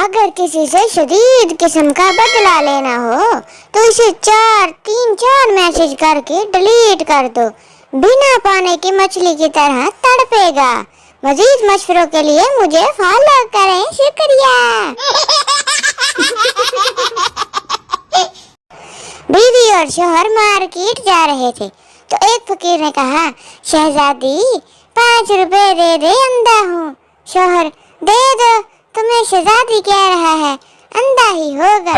अगर किसी से शदीद किस्म का बदला लेना हो तो इसे 3-4 मैसेज करके डिलीट कर दो। बिना पानी की मछली की तरह तड़पेगा। मजीद मशवरों के लिए मुझे फॉलो करें। शुक्रिया। बीवी और शोहर मार्केट जा रहे थे तो एक फकीर ने कहा, शहजादी 5 रुपए दे दे, अंधा हूँ। शोहर, दे दो, तुम्हें शहजादी कह रहा है, अंधा ही होगा।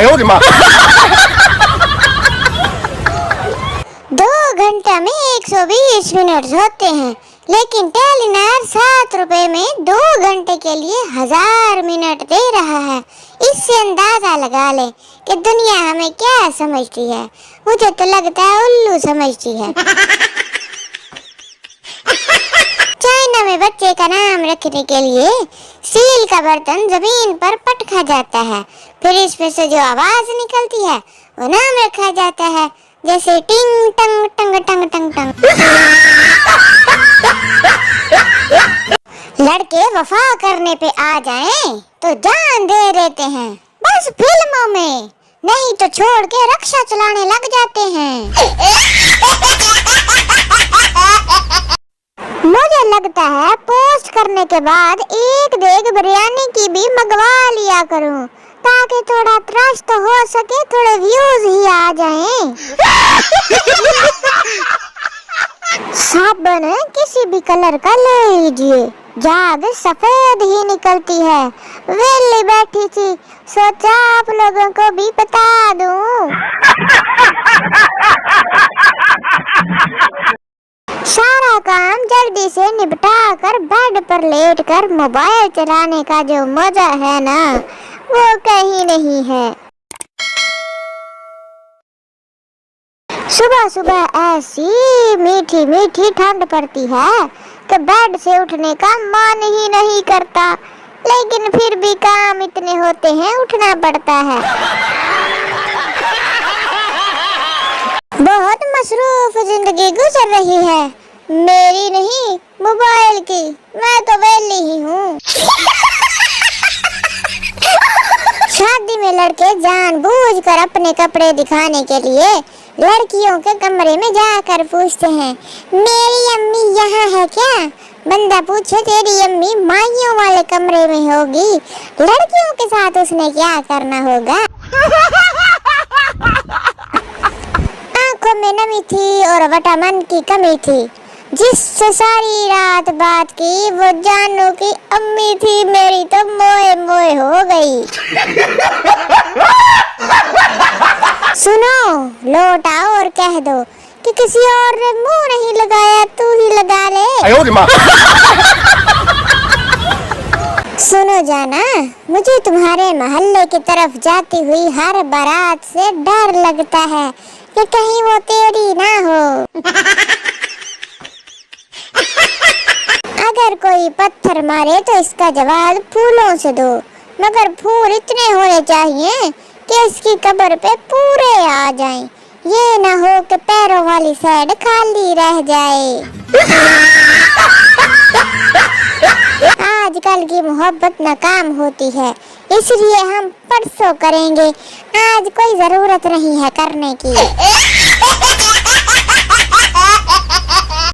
2 घंटा में 120 मिनट होते हैं, लेकिन टेलीनार 7 रुपए में 2 घंटे के लिए 1000 मिनट दे रहा है। इससे अंदाजा लगा ले कि दुनिया हमें क्या समझती है। मुझे तो लगता है उल्लू समझती है। चाइना में बच्चे का नाम रखने के लिए स्टील का बर्तन जमीन पर पटका जाता है, फिर इसमें से जो आवाज निकलती है वो नाम रखा जाता है, जैसे टिंग टंग टंग टंग टंग टंग। लड़के वफा करने पे आ जाएं तो जान दे देते हैं, बस फिल्मों में, नहीं तो छोड़ के रक्षा चलाने लग जाते हैं। मुझे लगता है पोस्ट करने के बाद एक देग बिरयानी की भी मंगवा लिया करूं, ताकि थोड़ा ट्रस्ट हो सके, थोड़े व्यूज ही आ जाएं। साबुन किसी भी कलर का ले लीजिए, झाग सफेद ही निकलती है। वेली बैठी थी, सोचा आप लोगों को भी बता दूं। सारा काम जल्दी से निपटा कर बेड पर लेटकर मोबाइल चलाने का जो मजा है ना, वो कहीं नहीं है। सुबह सुबह ऐसी मीठी मीठी ठंड पड़ती है कि बेड से उठने का मन ही नहीं करता, लेकिन फिर भी काम इतने होते हैं, उठना पड़ता है। बहुत मसरूफ जिंदगी गुजर रही है, मेरी नहीं मोबाइल की, मैं तो वेली ही हूँ। शादी में लड़के जानबूझकर अपने कपड़े दिखाने के लिए लड़कियों के कमरे में जाकर पूछते हैं, मेरी अम्मी यहाँ है क्या? बंदा पूछे, तेरी अम्मी माइयों वाले कमरे में होगी, लड़कियों के साथ उसने क्या करना होगा? आंखों में नमी थी और विटामिन की कमी थी। जिससे सारी रात बात की वो जानू की अम्मी थी, मेरी तो मोए मोए हो गई। सुनो, लौट आओ और कह दो कि किसी और ने मुंह नहीं लगाया, तू ही लगा ले। सुनो जाना, मुझे तुम्हारे मोहल्ले की तरफ जाती हुई हर बारात से डर लगता है कि कहीं वो तेरी ना हो। अगर कोई पत्थर मारे तो इसका जवाब फूलों से दो, मगर फूल इतने होने चाहिए कि इसकी कब्र पे पूरे आ जाएं। ये ना हो कि पैरों वाली साइड खाली रह जाए। आजकल की मोहब्बत नाकाम होती है, इसलिए हम परसों करेंगे, आज कोई जरूरत नहीं है करने की।